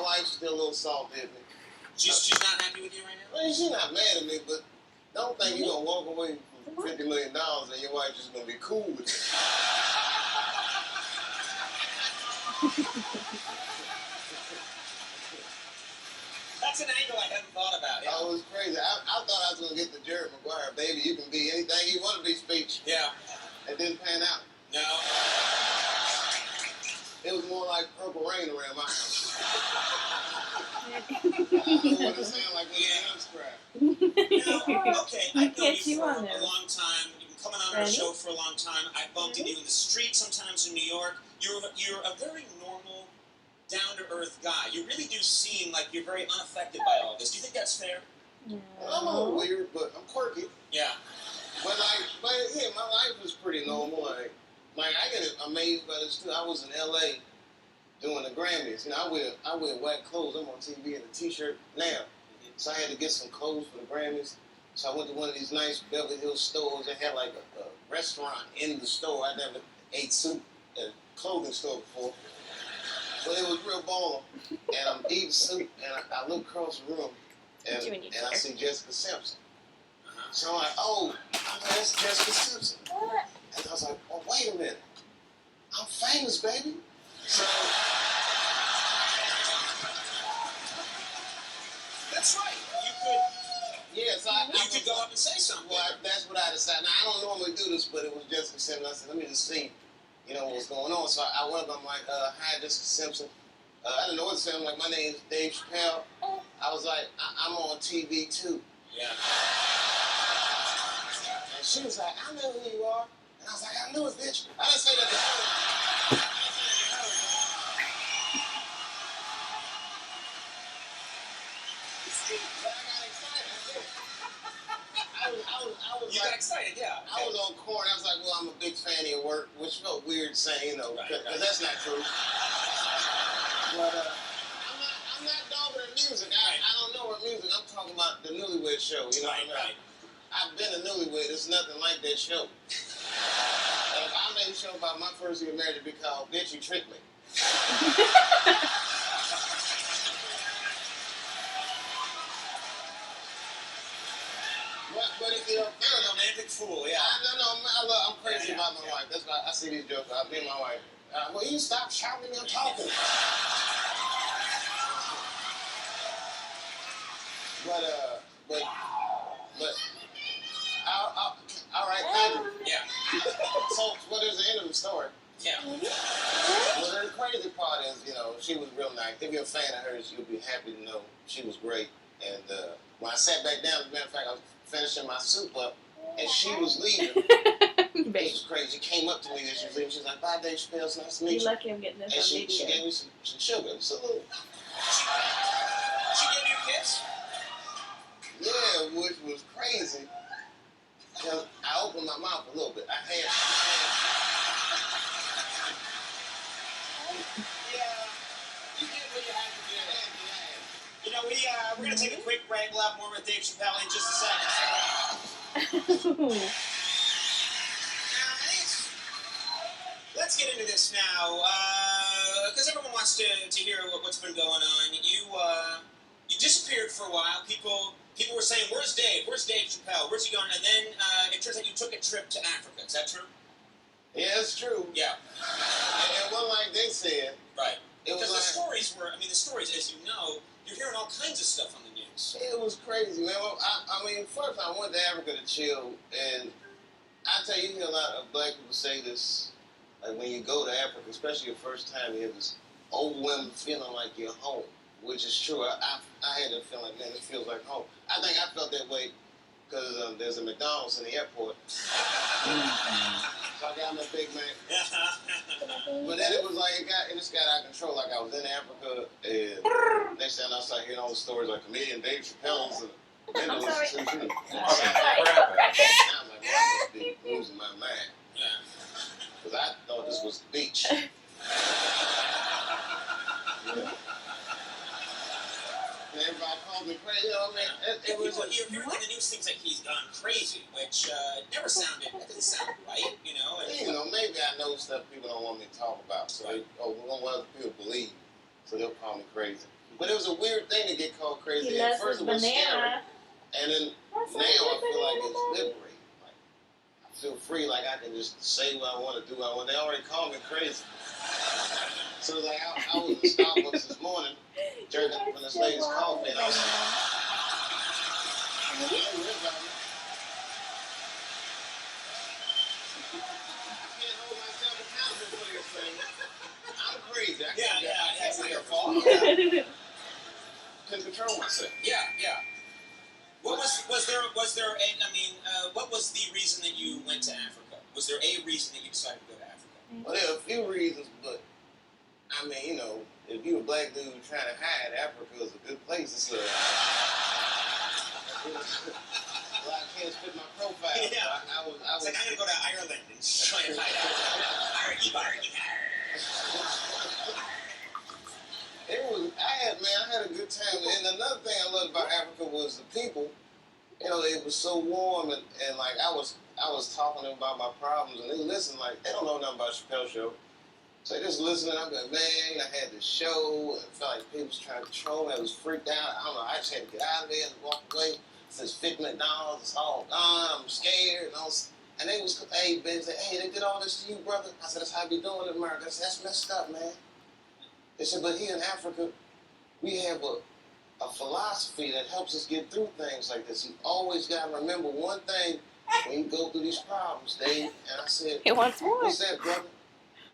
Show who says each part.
Speaker 1: wife's still a little salty at me.
Speaker 2: She's not happy with you right now?
Speaker 1: Well, she's not mad at me, but don't think you're going to walk away from $50 million and your wife's just going to be cool with it.
Speaker 2: That's an angle I hadn't thought about. Yeah.
Speaker 1: Oh, it was crazy. I thought I was going to get the Jerry Maguire, baby, you can be anything you want to be speech.
Speaker 2: Yeah.
Speaker 1: It didn't pan out.
Speaker 2: No.
Speaker 1: It was more like Purple Rain around my house. I don't know what it sounded like when the house cried.
Speaker 2: Now, okay, I've known you for
Speaker 3: on
Speaker 2: a
Speaker 3: there.
Speaker 2: long time. You've been coming on our show for a long time. I bumped into you in the street sometimes in New York. You're a very normal, down-to-earth guy. You really do seem like you're very unaffected by all this. Do you think that's fair?
Speaker 3: No.
Speaker 1: Well, I'm a little weird, but I'm quirky.
Speaker 2: Yeah.
Speaker 1: But yeah, my life is pretty normal. Like I get amazed by this too. I was in LA doing the Grammys. You know, I wear white clothes. I'm on TV in a t-shirt now. So I had to get some clothes for the Grammys. So I went to one of these nice Beverly Hills stores. They had like a restaurant in the store. I never ate soup at a clothing store before. But it was real baller. And I'm eating soup, and I look across the room, and I see Jessica Simpson. So I'm like, oh, that's Jessica Simpson. And I was like, oh, wait a minute. I'm famous, baby. So
Speaker 2: That's right. You could.
Speaker 1: yes,
Speaker 2: You could go up and say something.
Speaker 1: Well, that's what I decided. Now, I don't normally do this, but it was Jessica Simpson. I said, let me just see, what's going on. So I went up, I'm like, hi, Jessica Simpson. I didn't know what to say. I'm like, my name is Dave Chappelle. I was like, I'm on TV too.
Speaker 2: Yeah.
Speaker 1: And she was like, I know who you are. And I was like, I knew it, bitch. I didn't say that to her. But I got excited. I was
Speaker 2: You got excited, yeah.
Speaker 1: I was on court. I was like, well, I'm a big fan of your work, which felt weird saying, because that's not true. But I'm not dogging the music. I don't know her music. I'm talking about the Newlywed Show. You know what I mean?
Speaker 2: Right.
Speaker 1: I've been a newlywed. It's nothing like that show. If I made a show about my first year married, it'd be called Bitch, You Tricked Me. But if you're a
Speaker 2: romantic fool, yeah.
Speaker 1: I'm crazy about my wife. That's why I see these jokes. Me and my wife. Well, you stop shouting me. I'm talking. But all right, kind of.
Speaker 2: Yeah.
Speaker 1: So, what is the end of the story?
Speaker 2: Yeah.
Speaker 1: Well, the crazy part is, she was real nice. If you're a fan of hers, you'll be happy to know she was great. And when I sat back down, as a matter of fact, I was finishing my soup up, and she was leaving. It was crazy. She came up to me as she was leaving. She was like, bye, Dave Chappelle. It's nice to meet you.
Speaker 3: You're lucky I'm getting this on
Speaker 1: video. She gave me some sugar. Salute.
Speaker 2: She gave you a kiss?
Speaker 1: Yeah, which was crazy. Because I opened my mouth a little bit. I had you did what you had to do.
Speaker 2: We're going to take a quick break. We'll have more with Dave Chappelle in just a second. Let's get into this now, because everyone wants to hear what's been going on. You disappeared for a while. People were saying, "Where's Dave? Where's Dave Chappelle? Where's he going?" And then it turns out you took a trip to Africa. Is that true?
Speaker 1: Yeah, it's true.
Speaker 2: Yeah.
Speaker 1: And one like they said.
Speaker 2: Right.
Speaker 1: It was
Speaker 2: because the stories, as you know, you're hearing all kinds of stuff on the news.
Speaker 1: It was crazy, man. Well, first I went to Africa to chill, and I tell you, you hear a lot of black people say this, like when you go to Africa, especially your first time, you have this overwhelming feeling like you're home, which is true. I had that feeling, man, it feels like home. I think I felt that way because there's a McDonald's in the airport. So I got my Big Mac. But then it was like, it just got out of control. Like I was in Africa, and next time I started hearing all the stories like comedian Dave Chappelle's mental institution. I'm like, I must be losing my mind. Because I thought this was the beach. And everybody called me crazy. It was.
Speaker 2: You're hearing on the news things like he's gone crazy, which it didn't sound right,
Speaker 1: Maybe I know stuff people don't want me to talk about, so what other people believe, so they'll call me crazy. But it was a weird thing to get called crazy.
Speaker 3: He
Speaker 1: At
Speaker 3: loves
Speaker 1: first
Speaker 3: his
Speaker 1: it was
Speaker 3: banana.
Speaker 1: scary. And then
Speaker 3: That's
Speaker 1: now
Speaker 3: like
Speaker 1: I feel like
Speaker 3: banana,
Speaker 1: it's
Speaker 3: Mommy.
Speaker 1: liberating. Like, I feel free, like I can just say what I want to do. They already called me crazy. So like I was in Starbucks this morning, drinking from this lady's coffee, and I was like, I'm crazy.
Speaker 2: That's not your fault.
Speaker 1: Couldn't control myself.
Speaker 2: Yeah. What was there? What was the reason that you went to Africa? Was there a reason that you decided to go to Africa?
Speaker 1: Well, there are a few reasons, but I mean, you know, if you're a black dude trying to hide, Africa is a good place. It's well, I can't fit my profile.
Speaker 2: Yeah.
Speaker 1: I was
Speaker 2: like, I'm gonna go to Ireland and try and hide out.
Speaker 1: I had a good time. And another thing I loved about Africa was the people. You know, it was so warm, and like I was talking to them about my problems, and they listened like they don't know nothing about Chappelle's show. So they just listening. I'm like, man, I had this show, and it felt like people was trying to control me. I was freaked out. I don't know. I just had to get out of there and walk away. Since $50 McDonald's, it's all gone. I'm scared. And they was, hey, Ben, said, hey, they did all this to you, brother. I said, that's how we doing in America. I said, that's messed up, man. They said, but here in Africa, we have a philosophy that helps us get through things like this. You always got to remember one thing when you go through these problems, Dave. And I said,
Speaker 3: He wants more.
Speaker 1: what's that, brother?